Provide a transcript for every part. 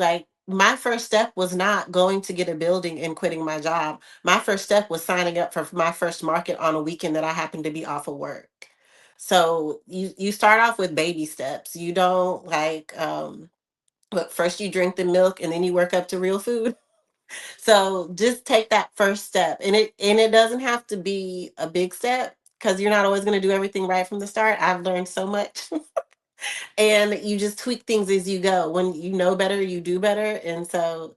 Like, my first step was not going to get a building and quitting my job. My first step was signing up for my first market on a weekend that I happened to be off of work. So you start off with baby steps. You don't like look, first you drink the milk and then you work up to real food. So just take that first step. And it doesn't have to be a big step because you're not always going to do everything right from the start. I've learned so much. And you just tweak things as you go. When you know better, you do better. And so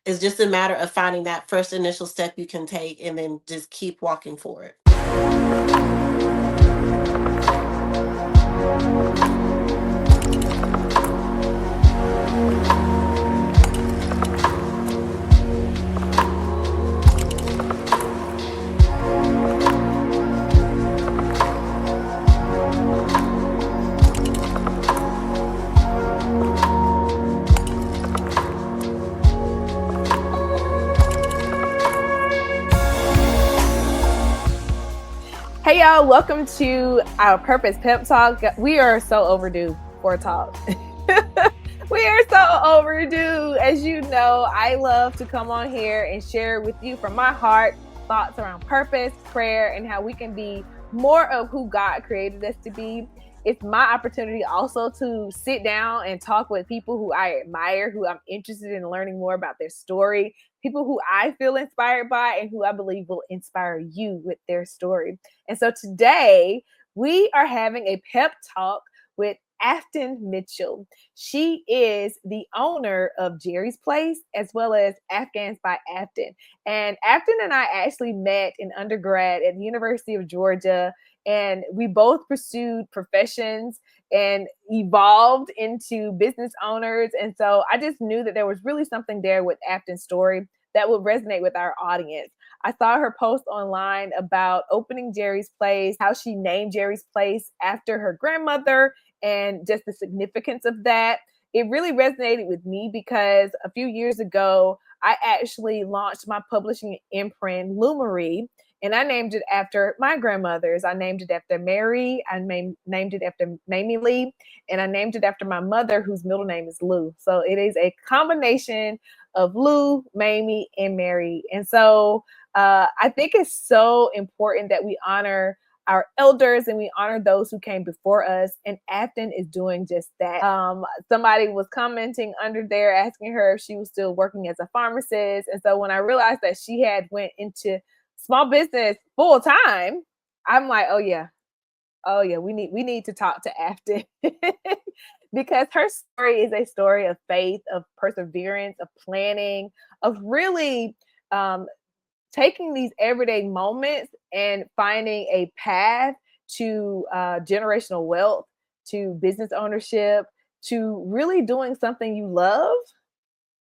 it's just a matter of finding that first initial step you can take and then just keep walking forward. Hey y'all, welcome to our Purpose Pep Talk. We are so overdue for a talk. We are so overdue. As you know, I love to come on here and share with you from my heart thoughts around purpose, prayer, and how we can be more of who God created us to be. It's my opportunity also to sit down and talk with people who I admire, who I'm interested in learning more about their story, people who I feel inspired by, and who I believe will inspire you with their story. And so today we are having a pep talk with Aftan Mitchell. She is the owner of Geri's Place as well as Afghans by Aftan. And Aftan and I actually met in undergrad at the University of Georgia, and we both pursued professions and evolved into business owners. And so I just knew that there was really something there with Aftan's story that would resonate with our audience. I saw her post online about opening Geri's Place, how she named Geri's Place after her grandmother, and just the significance of that. It really resonated with me because a few years ago, I actually launched my publishing imprint, Lumery, and I named it after my grandmothers. I named it after Mary, I named it after Mamie Lee, and I named it after my mother, whose middle name is Lou. So it is a combination of Lou, Mamie, and Mary. And so I think it's so important that we honor our elders and we honor those who came before us. And Afton is doing just that. Somebody was commenting under there asking her if she was still working as a pharmacist. And so when I realized that she had went into small business full time, I'm like, oh yeah, we need to talk to Afton because her story is a story of faith, of perseverance, of planning, of really taking these everyday moments and finding a path to generational wealth, to business ownership, to really doing something you love.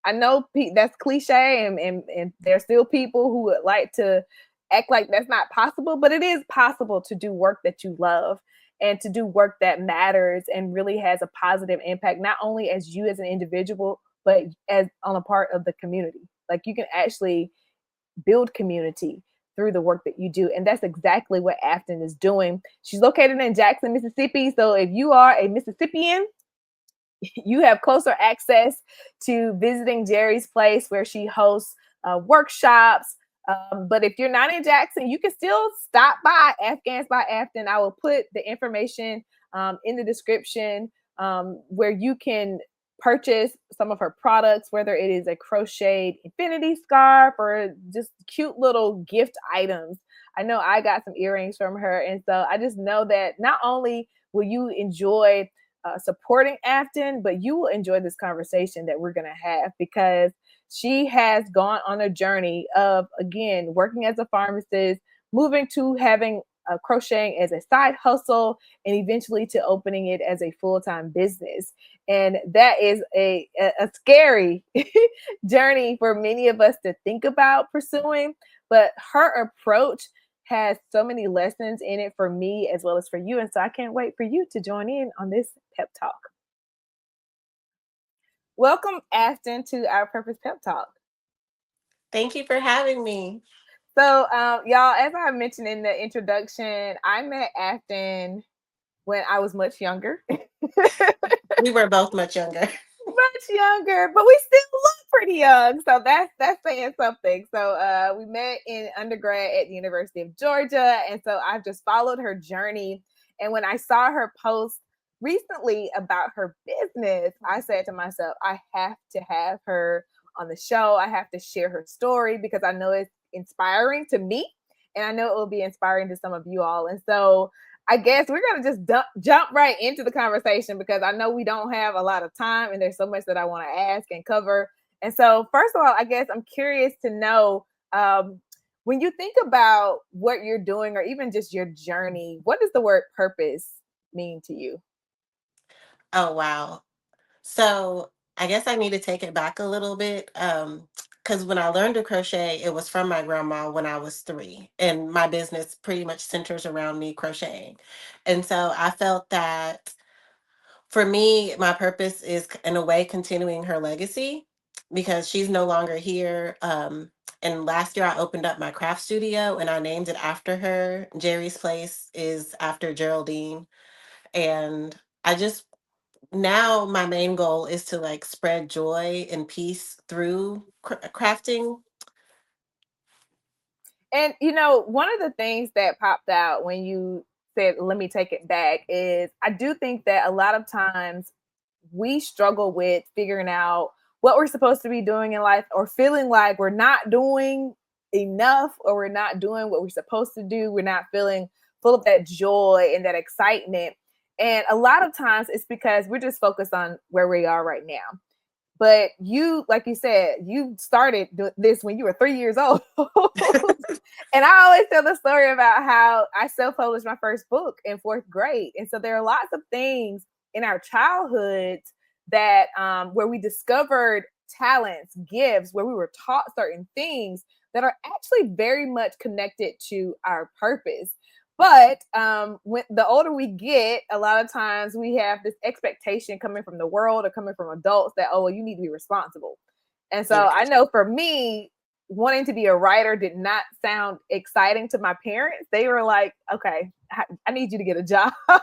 I know that's cliche, and there's still people who would like to act like that's not possible, but it is possible to do work that you love and to do work that matters and really has a positive impact, not only as you as an individual, but as on a part of the community. Like you can actually build community through the work that you do. And that's exactly what Afton is doing. She's located in Jackson, Mississippi. So if you are a Mississippian, you have closer access to visiting Geri's Place where she hosts workshops. But if you're not in Jackson, you can still stop by Afghans by Afton. I will put the information in the description where you can purchase some of her products, whether it is a crocheted infinity scarf or just cute little gift items. I know I got some earrings from her. And so I just know that not only will you enjoy supporting Afton, but you will enjoy this conversation that we're going to have because she has gone on a journey of, again, working as a pharmacist, moving to having crocheting as a side hustle, and eventually to opening it as a full-time business. And that is a scary journey for many of us to think about pursuing. But her approach has so many lessons in it for me as well as for you. And so I can't wait for you to join in on this pep talk. Welcome, Afton, to our Purpose Pep Talk. Thank you for having me. So, y'all, as I mentioned in the introduction, I met Afton when I was much younger. We were both much younger. Much much younger, but we still look pretty young. So that's saying something. So we met in undergrad at the University of Georgia. And so I've just followed her journey. And when I saw her post recently about her business, I said to myself, I have to have her on the show. I have to share her story because I know it's inspiring to me. And I know it will be inspiring to some of you all. And so I guess we're going to just jump right into the conversation because I know we don't have a lot of time and there's so much that I want to ask and cover. And so, first of all, I guess I'm curious to know when you think about what you're doing or even just your journey, what does the word purpose mean to you? Oh, wow. So I guess I need to take it back a little bit. Because when I learned to crochet, it was from my grandma when I was 3. And my business pretty much centers around me crocheting. And so I felt that for me, my purpose is in a way continuing her legacy because she's no longer here. And last year I opened up my craft studio and I named it after her. Geri's place is after Geraldine. And I just now my main goal is to like spread joy and peace through crafting. And one of the things that popped out when you said, let me take it back, is I do think that a lot of times we struggle with figuring out what we're supposed to be doing in life or feeling like we're not doing enough or we're not doing what we're supposed to do. We're not feeling full of that joy and that excitement. And a lot of times it's because we're just focused on where we are right now. But you, like you said, you started this when you were 3 years old. And I always tell the story about how I self-published my first book in 4th grade. And so there are lots of things in our childhoods that where we discovered talents, gifts, where we were taught certain things that are actually very much connected to our purpose. But when the older we get, a lot of times we have this expectation coming from the world or coming from adults that, oh, well, you need to be responsible. And so Yeah. I know for me, wanting to be a writer did not sound exciting to my parents. They were like, okay, I need you to get a job. So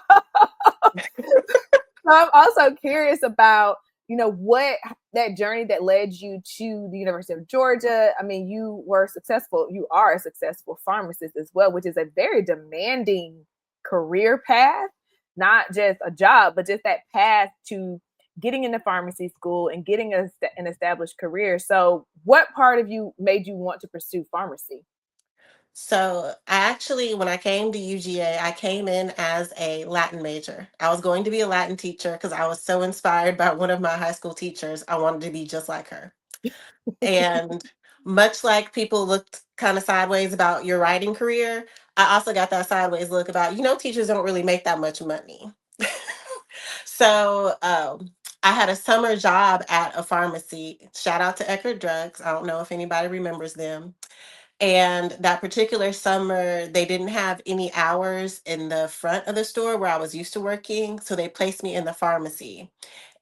I'm also curious about, what that journey that led you to the University of Georgia. I mean, you are a successful pharmacist as well, which is a very demanding career path, not just a job, but just that path to getting into pharmacy school and getting an established career. So what part of you made you want to pursue pharmacy? So I actually, when I came to UGA, I came in as a Latin major. I was going to be a Latin teacher because I was so inspired by one of my high school teachers. I wanted to be just like her. And much like people looked kind of sideways about your writing career, I also got that sideways look about, teachers don't really make that much money. So I had a summer job at a pharmacy. Shout out to Eckerd Drugs. I don't know if anybody remembers them. And that particular summer, they didn't have any hours in the front of the store where I was used to working. So they placed me in the pharmacy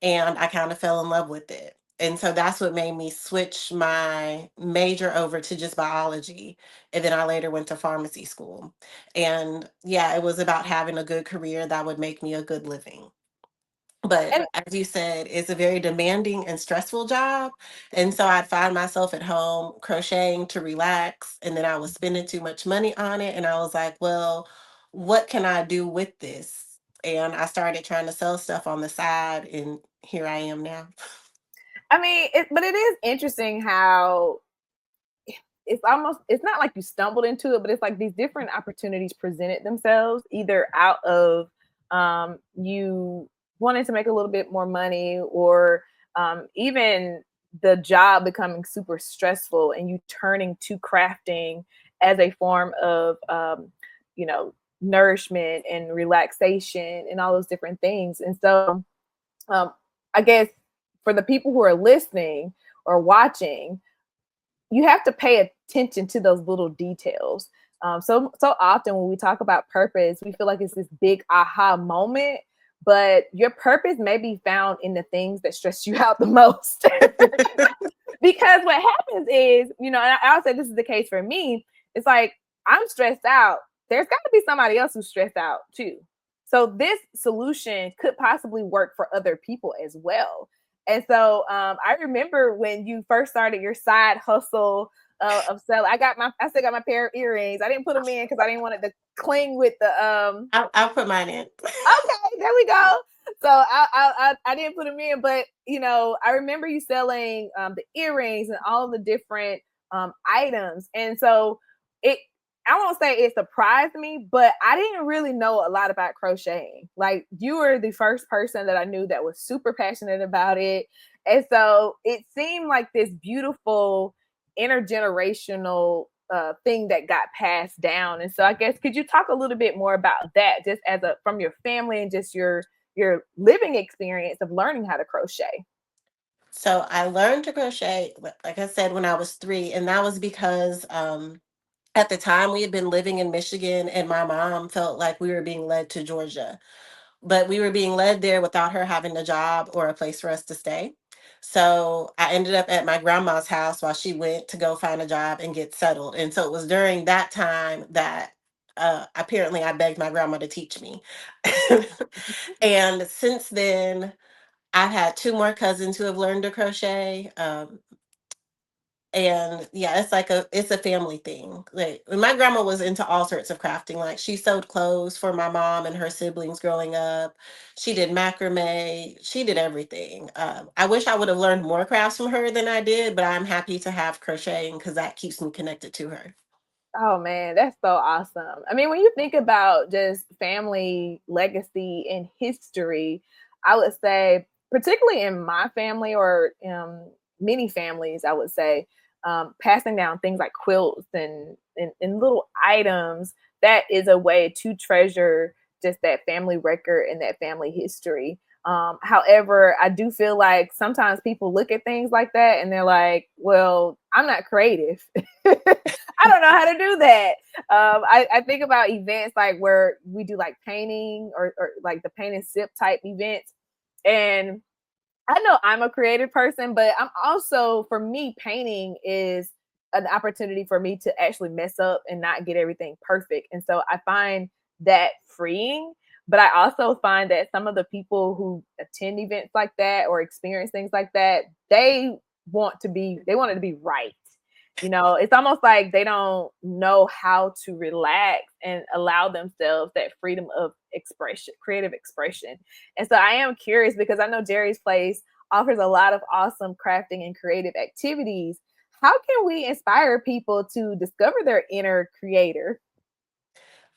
and I kind of fell in love with it. And so that's what made me switch my major over to just biology. And then I later went to pharmacy school. And yeah, it was about having a good career that would make me a good living. But And as you said, it's a very demanding and stressful job. And so I'd find myself at home crocheting to relax. And then I was spending too much money on it. And I was like, well, what can I do with this? And I started trying to sell stuff on the side. And here I am now. I mean, but it is interesting how it's not like you stumbled into it, but it's like these different opportunities presented themselves either out of you wanting to make a little bit more money or even the job becoming super stressful and you turning to crafting as a form of you know nourishment and relaxation and all those different things. And so um, I guess for the people who are listening or watching, you have to pay attention to those little details. So often when we talk about purpose, we feel like it's this big aha moment, but your purpose may be found in the things that stress you out the most. Because what happens is, and I'll say this is the case for me. It's like I'm stressed out. There's got to be somebody else who's stressed out too. So this solution could possibly work for other people as well. And so I remember when you first started your side hustle of selling. I still got my pair of earrings. I didn't put them in because I didn't want it to cling with the I'll put mine in. Okay, there we go. So I didn't put them in, but I remember you selling the earrings and all of the different items, and so it. I won't say it surprised me, but I didn't really know a lot about crocheting. Like, you were the first person that I knew that was super passionate about it, and so it seemed like this beautiful intergenerational thing that got passed down. And so I guess, could you talk a little bit more about that, just as a from your family and just your living experience of learning how to crochet? So I learned to crochet, like I said, when I was 3, and that was because at the time we had been living in Michigan, and my mom felt like we were being led to Georgia, but we were being led there without her having a job or a place for us to stay. So I ended up at my grandma's house while she went to go find a job and get settled. And so it was during that time that apparently I begged my grandma to teach me. And since then, I've had 2 more cousins who have learned to crochet. And yeah, it's a family thing. Like, my grandma was into all sorts of crafting. Like, she sewed clothes for my mom and her siblings growing up. She did macrame. She did everything. I wish I would have learned more crafts from her than I did, but I'm happy to have crocheting because that keeps me connected to her. Oh man, that's so awesome. I mean, when you think about just family legacy and history, I would say, particularly in my family or many families, I would say, passing down things like quilts and little items, that is a way to treasure just that family record and that family history. However, I do feel like sometimes people look at things like that and they're like, well, I'm not creative. I don't know how to do that. I think about events like where we do like painting or like the paint and sip type events. And I know I'm a creative person, but I'm also, for me, painting is an opportunity for me to actually mess up and not get everything perfect. And so I find that freeing. But I also find that some of the people who attend events like that or experience things like that, they want it to be right. It's almost like they don't know how to relax and allow themselves that freedom of expression, creative expression. And so I am curious, because I know Geri's Place offers a lot of awesome crafting and creative activities. How can we inspire people to discover their inner creator?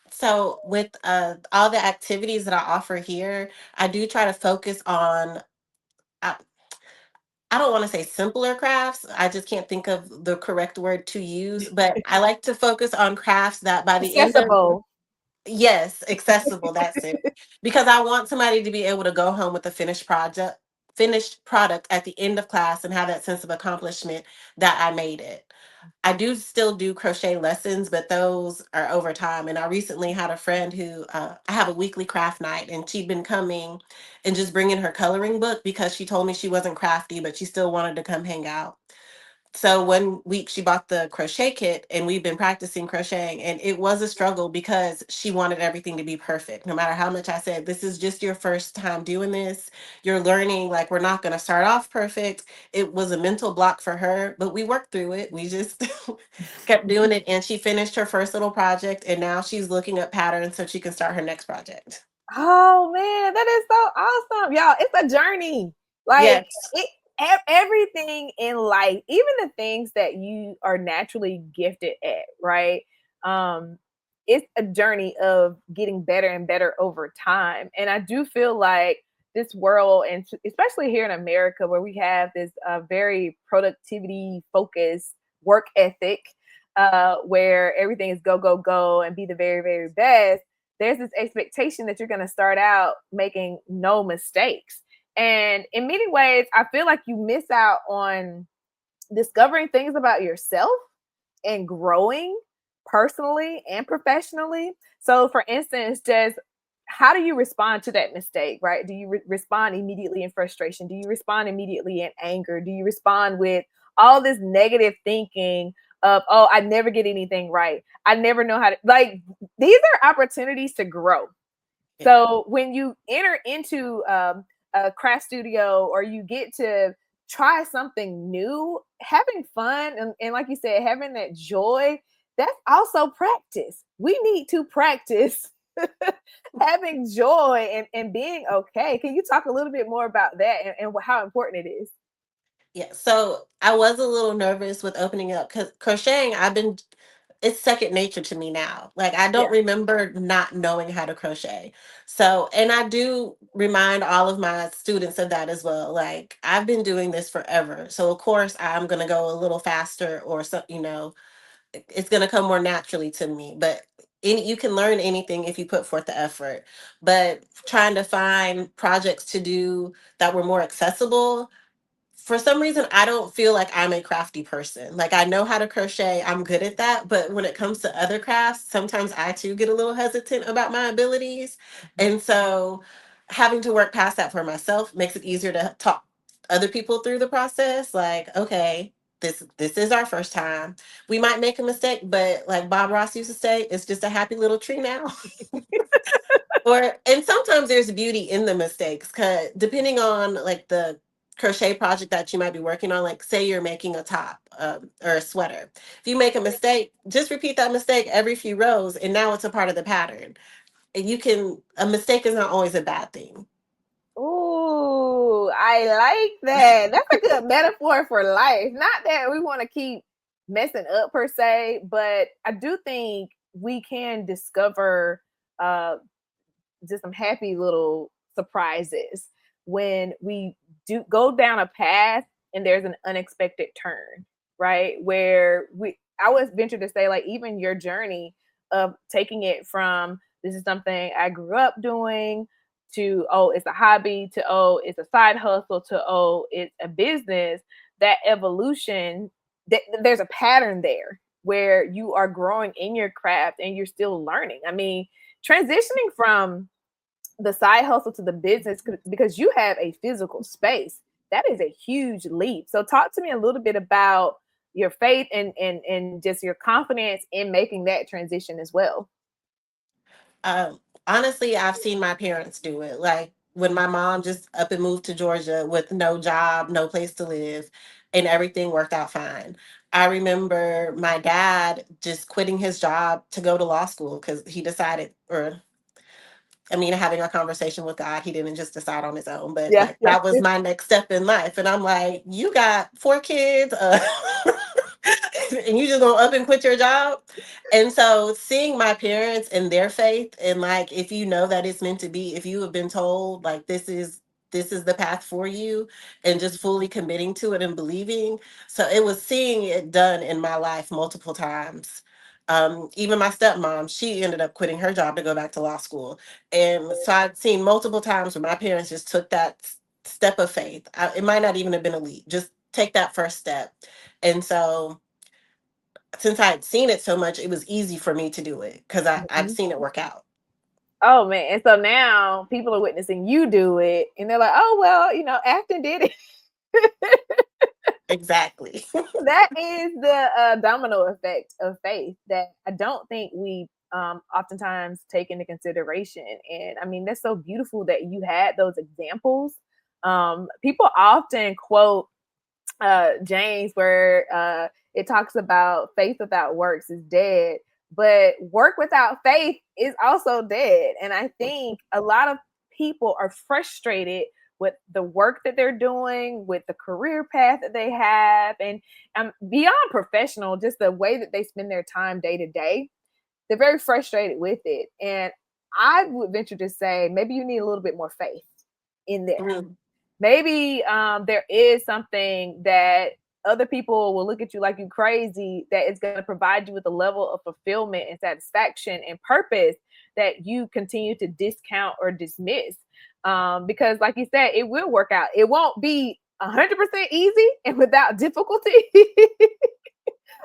So with all the activities that I offer here, I do try to focus on. I don't want to say simpler crafts. I just can't think of the correct word to use, but I like to focus on crafts that by the end of, Accessible. yes, accessible, that's it. Because I want somebody to be able to go home with a finished product at the end of class and have that sense of accomplishment that I made it. I do still do crochet lessons, but those are over time. And I recently had a friend who I have a weekly craft night, and she'd been coming and just bringing her coloring book because she told me she wasn't crafty, but she still wanted to come hang out. So one week she bought the crochet kit, and we've been practicing crocheting, and it was a struggle because she wanted everything to be perfect. No matter how much I said, this is just your first time doing this, you're learning, like, we're not going to start off perfect. It was a mental block for her, but we worked through it. We just kept doing it, and she finished her first little project, and now she's looking up patterns so she can start her next project. Oh man, that is so awesome. Y'all, it's a journey. Like, Yes. it everything in life, even the things that you are naturally gifted at, right? Um, it's a journey of getting better and better over time. And I do feel like this world, and especially here in America, where we have this very productivity focused work ethic, where everything is go, go, go and be the very, very best, there's this expectation that you're going to start out making no mistakes. And in many ways, I feel like you miss out on discovering things about yourself and growing personally and professionally. So, for instance, just how do you respond to that mistake, right? Do you respond immediately in frustration? Do you respond immediately in anger? Do you respond with all this negative thinking of, oh, I never get anything right? I never know how to, like, these are opportunities to grow. Yeah. So when you enter into a craft studio, or you get to try something new, having fun, and like you said, having that joy, that's also practice. We need to practice having joy and being okay. Can you talk a little bit more about that and how important it is? Yeah, so I was a little nervous with opening up because crocheting, it's second nature to me now. Like, I don't Yeah. remember not knowing how to crochet. So, and I do remind all of my students of that as well. Like, I've been doing this forever. So, of course, I'm going to go a little faster, or so, it's going to come more naturally to me. But you can learn anything if you put forth the effort. But trying to find projects to do that were more accessible, for some reason, I don't feel like I'm a crafty person. Like, I know how to crochet, I'm good at that, but when it comes to other crafts, sometimes I too get a little hesitant about my abilities. And so having to work past that for myself makes it easier to talk other people through the process. Like, okay, this is our first time. We might make a mistake, but like Bob Ross used to say, it's just a happy little tree now. Or, and sometimes there's beauty in the mistakes, because depending on like the crochet project that you might be working on, like say you're making a top, or a sweater, if you make a mistake, just repeat that mistake every few rows, and now it's a part of the pattern. And a mistake is not always a bad thing. Ooh, I like that. That's a good metaphor for life. Not that we want to keep messing up per se, but I do think we can discover uh, just some happy little surprises when we do go down a path and there's an unexpected turn, right? Where I was venture to say, like, even your journey of taking it from this is something I grew up doing to, oh, it's a hobby, to, oh, it's a side hustle, to, oh, it's a business. That evolution, there's a pattern there where you are growing in your craft and you're still learning. I mean, transitioning from the side hustle to the business, because you have a physical space, that is a huge leap. So talk to me a little bit about your faith and just your confidence in making that transition as well. Honestly, I've seen my parents do it. Like when my mom just up and moved to Georgia with no job, no place to live, and everything worked out fine. I remember my dad just quitting his job to go to law school because he decided, or I mean, having a conversation with God, he didn't just decide on his own, but Yeah, like yeah. that was my next step in life. And I'm like, you got 4 kids, and you just gonna up and quit your job? And so seeing my parents and their faith, and like, if you know that it's meant to be, if you have been told like this is the path for you, and just fully committing to it and believing. So it was seeing it done in my life multiple times. Even my stepmom, she ended up quitting her job to go back to law school, and so I'd seen multiple times where my parents just took that step of faith. It might not even have been a leap, just take that first step. And so, since I had seen it so much, it was easy for me to do it because I've Mhm. seen it work out. Oh man. And so now people are witnessing you do it and they're like, oh well, Afton did it. Exactly. That is the domino effect of faith that I don't think we oftentimes take into consideration. And I mean, that's so beautiful that you had those examples. People often quote James, where it talks about faith without works is dead, but work without faith is also dead. And I think a lot of people are frustrated with the work that they're doing, with the career path that they have, and beyond professional, just the way that they spend their time day to day. They're very frustrated with it. And I would venture to say maybe you need a little bit more faith in there. Mm. Maybe there is something that other people will look at you like you crazy, that is going to provide you with a level of fulfillment and satisfaction and purpose that you continue to discount or dismiss. Because like you said, it will work out. It won't be 100% easy and without difficulty.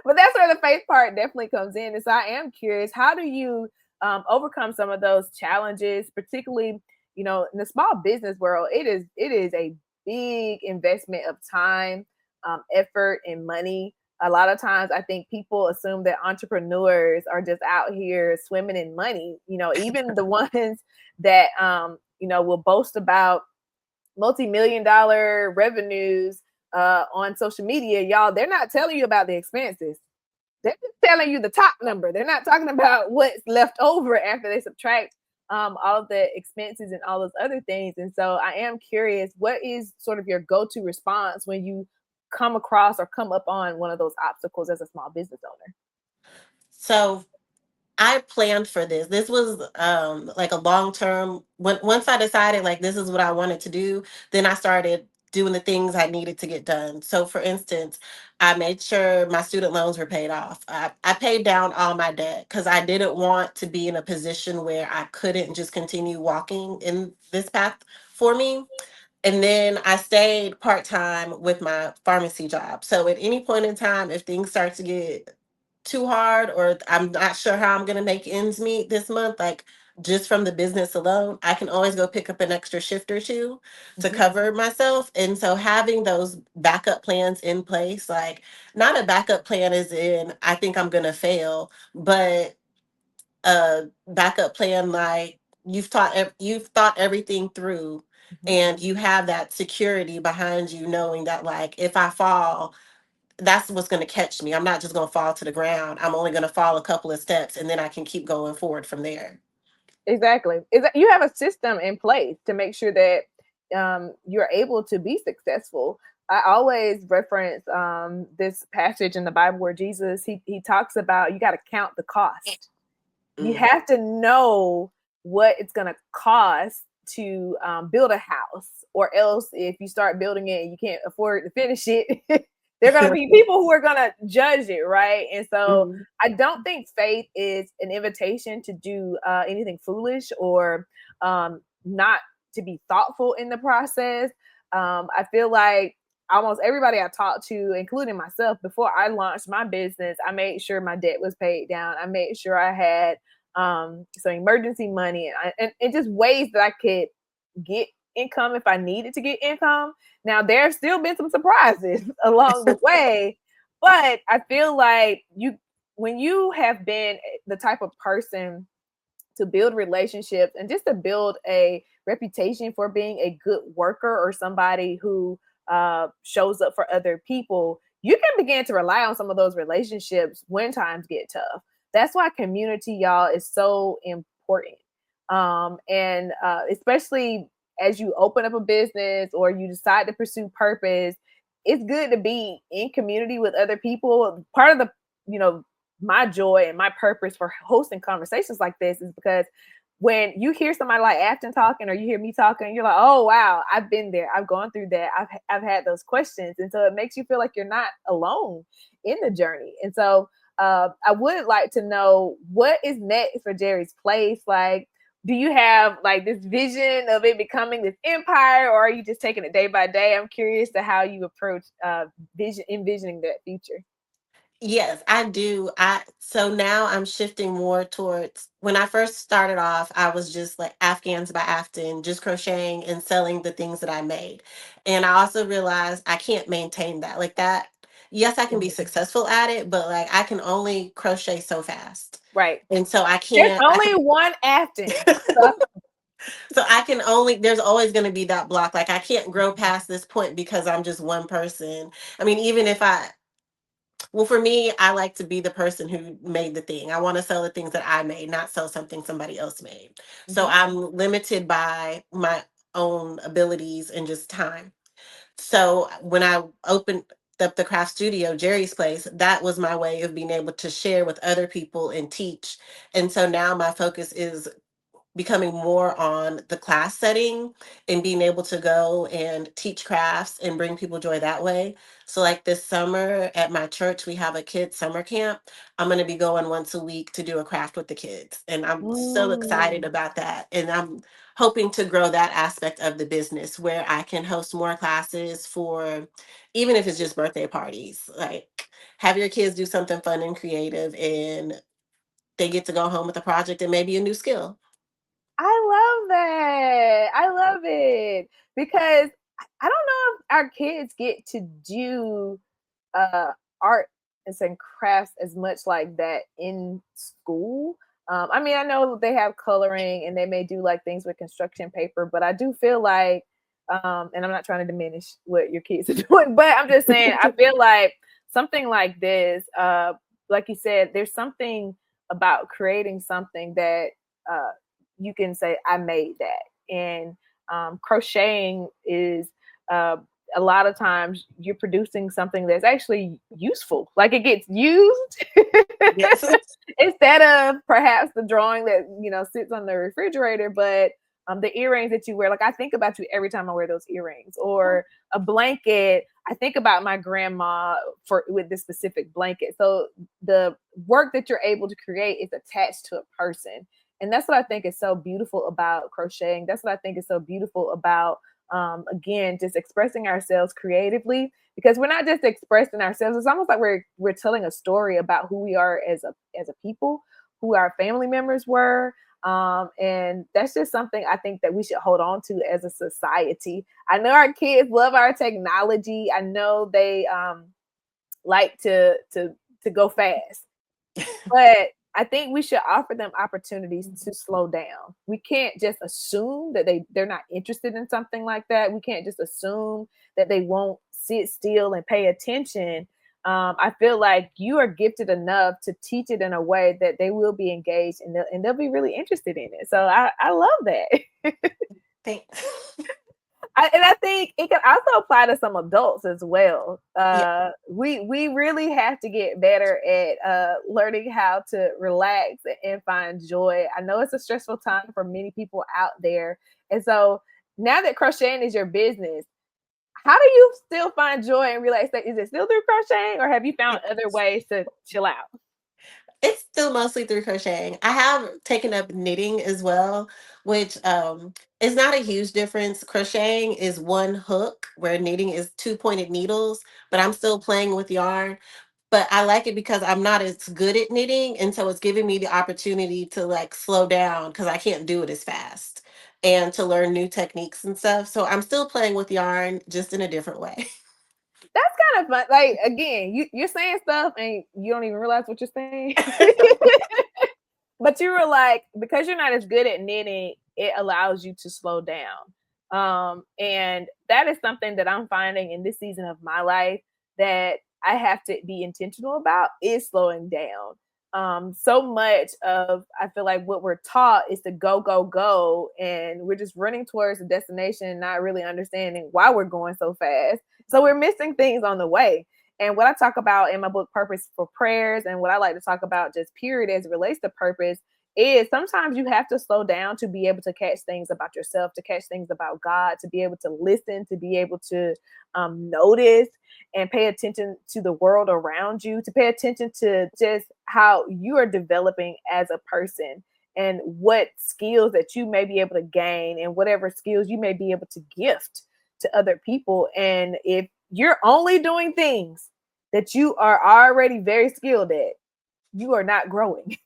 But that's where the faith part definitely comes in. And so I am curious, how do you overcome some of those challenges, particularly, in the small business world? It is a big investment of time, effort, and money. A lot of times, I think people assume that entrepreneurs are just out here swimming in money. Even the ones that will boast about multi-million-dollar revenues on social media, y'all, they're not telling you about the expenses. They're just telling you the top number. They're not talking about what's left over after they subtract all of the expenses and all those other things. And so I am curious, what is sort of your go-to response when you come across or come up on one of those obstacles as a small business owner? So I planned for this. This was like a long term. Once I decided like this is what I wanted to do, then I started doing the things I needed to get done. So for instance, I made sure my student loans were paid off. I paid down all my debt because I didn't want to be in a position where I couldn't just continue walking in this path for me. And then I stayed part time with my pharmacy job. So at any point in time, if things start to get too hard or I'm not sure how I'm going to make ends meet this month, like just from the business alone, I can always go pick up an extra shift or two to Mm-hmm. cover myself. And so having those backup plans in place, like not a backup plan as in I think I'm going to fail, but a backup plan like you've thought everything through Mm-hmm. and you have that security behind you knowing that like if I fall, that's what's going to catch me. I'm not just going to fall to the ground. I'm only going to fall a couple of steps and then I can keep going forward from there. Exactly. Is that you have a system in place to make sure that you're able to be successful. I always reference this passage in the Bible where Jesus he talks about you got to count the cost. You Mm. have to know what it's going to cost to build a house, or else if you start building it and you can't afford to finish it, there are going to be people who are going to judge it, right? And so Mhm. I don't think faith is an invitation to do anything foolish or not to be thoughtful in the process. I feel like almost everybody I talked to, including myself, before I launched my business, I made sure my debt was paid down. I made sure I had some emergency money and just ways that I could get income if I needed to get income. Now there's still been some surprises along the way, but I feel like you when you have been the type of person to build relationships and just to build a reputation for being a good worker or somebody who shows up for other people, you can begin to rely on some of those relationships when times get tough. That's why community, y'all, is so important. And especially as you open up a business or you decide to pursue purpose, it's good to be in community with other people. Part of the, you know, my joy and my purpose for hosting conversations like this is because when you hear somebody like Afton talking or you hear me talking, you're like, oh wow, I've been there, I've gone through that, I've had those questions, and so it makes you feel like you're not alone in the journey. And so I would like to know what is next for Geri's Place. Like, do you have like this vision of it becoming this empire, or are you just taking it day by day? I'm curious to how you approach envisioning that future. Yes, I do. I so now I'm shifting more towards when I first started off, I was just like Afghans by Afton, just crocheting and selling the things that I made. And I also realized I can't maintain that. Like that, yes, I can be Mhm. successful at it, but like I can only crochet so fast. Right. And so There's I only can one Afton. So, so I can only there's always going to be that block. Like I can't grow past this point because I'm just one person. I mean, even if I well, for me, I like to be the person who made the thing. I want to sell the things that I made, not sell something somebody else made. So mhm. I'm limited by my own abilities and just time. So when I opened up the craft studio, Geri's Place, that was my way of being able to share with other people and teach. And so now my focus is becoming more on the class setting and being able to go and teach crafts and bring people joy that way. So like this summer at my church, we have a kids summer camp. I'm going to be going once a week to do a craft with the kids. And I'm so excited Mm. about that. And I'm hoping to grow that aspect of the business where I can host more classes for even if it's just birthday parties. Like have your kids do something fun and creative and they get to go home with a project and maybe a new skill. I love that. I love it because I don't know if our kids get to do uh, art and crafts as much like that in school. I mean, I know they have coloring and they may do like things with construction paper, but I do feel like And I'm not trying to diminish what your kids are doing, but I'm just saying I feel like something like this, like you said, there's something about creating something that uh, you can say I made that. And crocheting is uh, a lot of times you're producing something that's actually useful, like it gets used Yes. instead of perhaps the drawing that sits on the refrigerator. But the earrings that you wear, like I think about you every time I wear those earrings, or a blanket. I think about my grandma for with this specific blanket. So the work that you're able to create is attached to a person, and that's what I think is so beautiful about crocheting. That's what I think is so beautiful about again, just expressing ourselves creatively, because we're not just expressing ourselves. It's almost like we're telling a story about who we are as a people, who our family members were. And that's just something I think that we should hold on to as a society. I know our kids love our technology. I know they like to go fast, but I think we should offer them opportunities to slow down. We can't just assume that they're not interested in something like that. We can't just assume that they won't sit still and pay attention. I feel like you are gifted enough to teach it in a way that they will be engaged, and they'll be really interested in it. So I love that. Thanks. And I think it can also apply to some adults as well. Yeah. We really have to get better at learning how to relax and find joy. I know it's a stressful time for many people out there, and so now that crocheting is your business, how do you still find joy and relax? Is it still through crocheting, or have you found other ways to chill out? It's still mostly through crocheting. I have taken up knitting as well, which is not a huge difference. Crocheting is one hook where knitting is two pointed needles, but I'm still playing with yarn. But I like it because I'm not as good at knitting, and so it's giving me the opportunity to like slow down because I can't do it as fast, and to learn new techniques and stuff. So I'm still playing with yarn, just in a different way. That's kind of fun. Like again, you're saying stuff and you don't even realize what you're saying. But you were like, because you're not as good at knitting, it allows you to slow down. And that is something that I'm finding in this season of my life that I have to be intentional about is slowing down. So much of I feel like what we're taught is to go, go, go, and we're just running towards the destination and not really understanding why we're going so fast. So we're missing things on the way. And what I talk about in my book, Purpose for Prayers, and what I like to talk about just period as it relates to purpose, is sometimes you have to slow down to be able to catch things about yourself, to catch things about God, to be able to listen, to be able to notice and pay attention to the world around you, to pay attention to just how you are developing as a person and what skills that you may be able to gain and whatever skills you may be able to gift to other people. And if you're only doing things that you are already very skilled at, you are not growing.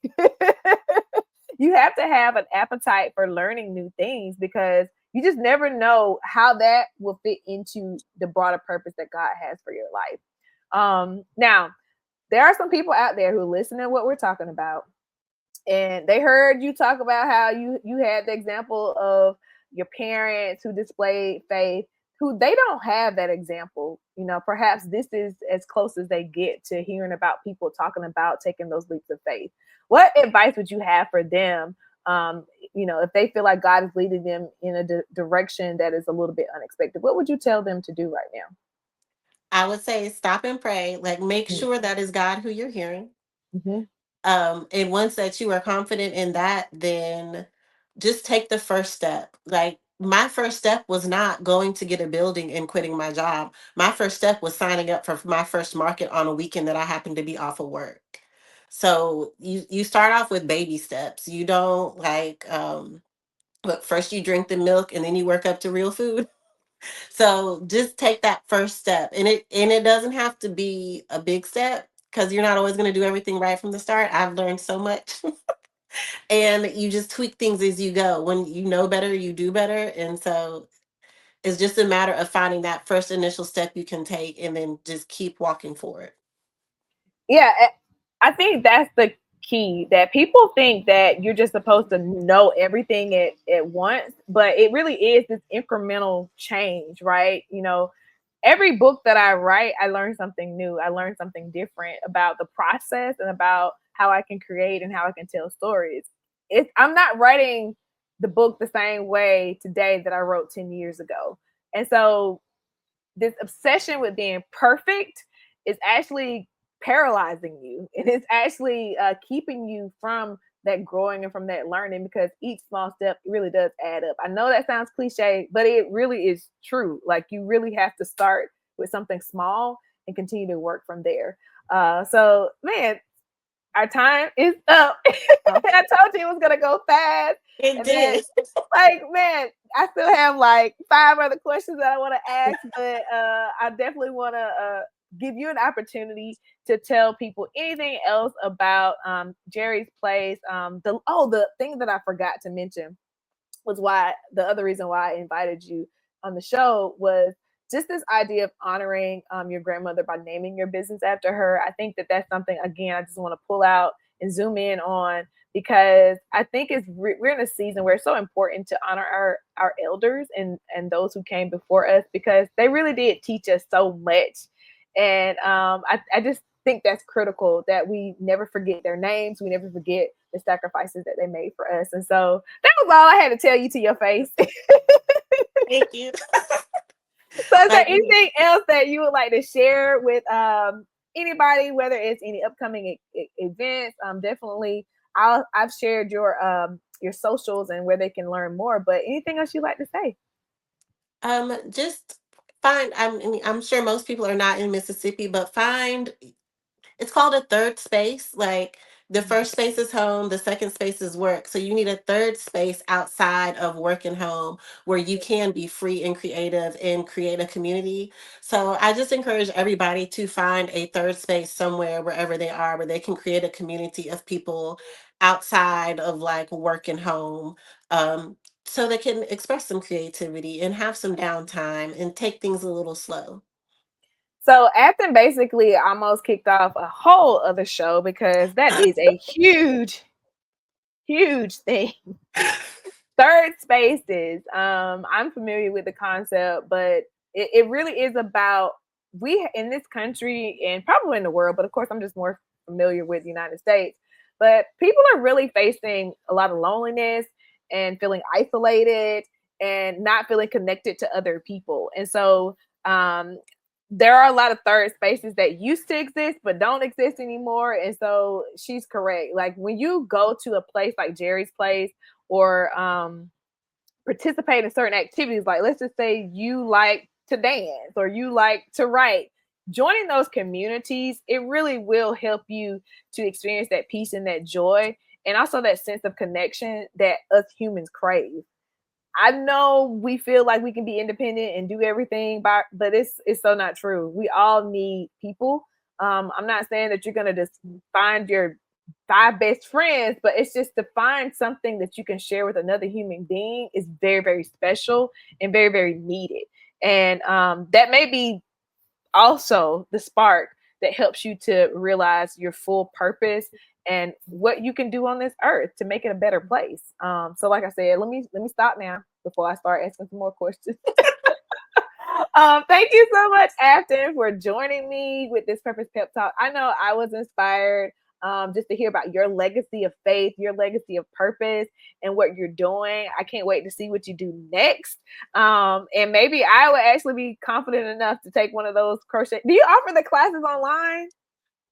You have to have an appetite for learning new things, because you just never know how that will fit into the broader purpose that God has for your life. Now, there are some people out there who listen to what we're talking about, and they heard you talk about how you had the example of your parents who displayed faith, who they don't have that example. Perhaps this is as close as they get to hearing about people talking about taking those leaps of faith. What advice would you have for them, if they feel like God is leading them in a direction that is a little bit unexpected? What would you tell them to do right now? I would say stop and pray. Like, make sure that is God who you're hearing. Mm-hmm. And once that you are confident in that, then just take the first step. Like, my first step was not going to get a building and quitting my job. My first step was signing up for my first market on a weekend that I happened to be off of work. So you start off with baby steps. You don't like but first you drink the milk and then you work up to real food. So just take that first step. And it doesn't have to be a big step, because you're not always going to do everything right from the start. I've learned so much. And you just tweak things as you go. When you know better, you do better. And so it's just a matter of finding that first initial step you can take, and then just keep walking forward. Yeah, I think that's the key, that people think that you're just supposed to know everything at once, but it really is this incremental change, right? You know, every book that I write, I learn something new. I learn something different about the process and about how I can create and how I can tell stories. I'm not writing the book the same way today that I wrote 10 years ago. And so this obsession with being perfect is actually paralyzing you. It is actually keeping you from that growing and from that learning, because each small step really does add up. I know that sounds cliche, but it really is true. Like, you really have to start with something small and continue to work from there. So, man, our time is up. I told you it was gonna go fast, It and then, did. like, man, I still have like 5 other questions that I want to ask, but I definitely want to give you an opportunity to tell people anything else about Geri's place. The thing that I forgot to mention was why the other reason why I invited you on the show was just this idea of honoring your grandmother by naming your business after her. I think that that's something, again, I just want to pull out and zoom in on, because I think we're in a season where it's so important to honor our elders and those who came before us, because they really did teach us so much. And I just think that's critical, that we never forget their names, we never forget the sacrifices that they made for us. And so that was all I had to tell you to your face. Thank you. So is there Like, anything else that you would like to share with anybody, whether it's any upcoming events? Definitely, I've shared your socials and where they can learn more. But anything else you'd like to say? just find. I'm sure most people are not in Mississippi, but find, it's called a third space. Like, the first space is home, the second space is work. So you need a third space outside of work and home where you can be free and creative and create a community. So I just encourage everybody to find a third space somewhere, wherever they are, where they can create a community of people outside of like work and home. So they can express some creativity and have some downtime and take things a little slow. So Afton basically almost kicked off a whole other show, because that is a huge, huge thing. Third spaces. I'm familiar with the concept, but it really is about, we in this country and probably in the world, but of course I'm just more familiar with the United States. But people are really facing a lot of loneliness and feeling isolated and not feeling connected to other people. And so there are a lot of third spaces that used to exist but don't exist anymore. And so she's correct. Like, when you go to a place like Geri's place, or participate in certain activities, like, let's just say you like to dance or you like to write, joining those communities, it really will help you to experience that peace and that joy, and also that sense of connection that us humans crave. I know we feel like we can be independent and do everything, but it's so not true. We all need people. I'm not saying that you're gonna just find your 5 best friends, but it's just to find something that you can share with another human being is very, very special and very, very needed. And that may be also the spark that helps you to realize your full purpose and what you can do on this earth to make it a better place. So, like I said, let me stop now before I start asking some more questions. Thank you so much, Afton, for joining me with this Purpose Pep Talk. I know I was inspired just to hear about your legacy of faith, your legacy of purpose, and what you're doing. I can't wait to see what you do next. And maybe I would actually be confident enough to take one of those crochet. Do you offer the classes online?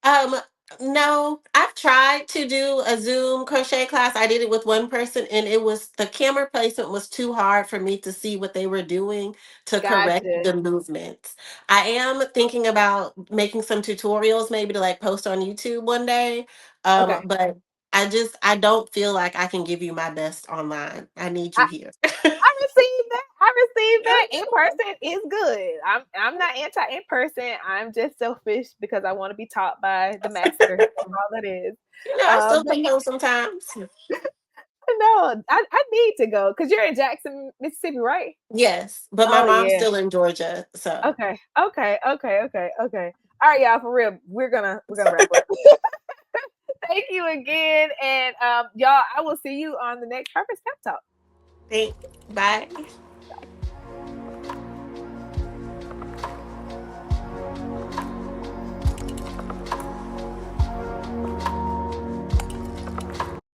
Um, no, I've tried to do a Zoom crochet class. I did it with one person, and it was, the camera placement was too hard for me to see what they were doing to correct Gotcha. the movements. I am thinking about making some tutorials, maybe to like post on YouTube one day. Okay. But I don't feel like I can give you my best online. I need you I, here. I received that. I received that. In person is good. I'm not anti in person. I'm just selfish because I want to be taught by the master. That's all that is. I still But come home sometimes. no, I need to go because you're in Jackson, Mississippi, right? Yes, but my Oh mom's yeah. still in Georgia, so. Okay. Okay. Okay. Okay. Okay. All right, y'all. For real, we're gonna wrap up. Thank you again. And y'all, I will see you on the next Purpose Pep Talk. Thanks. Bye.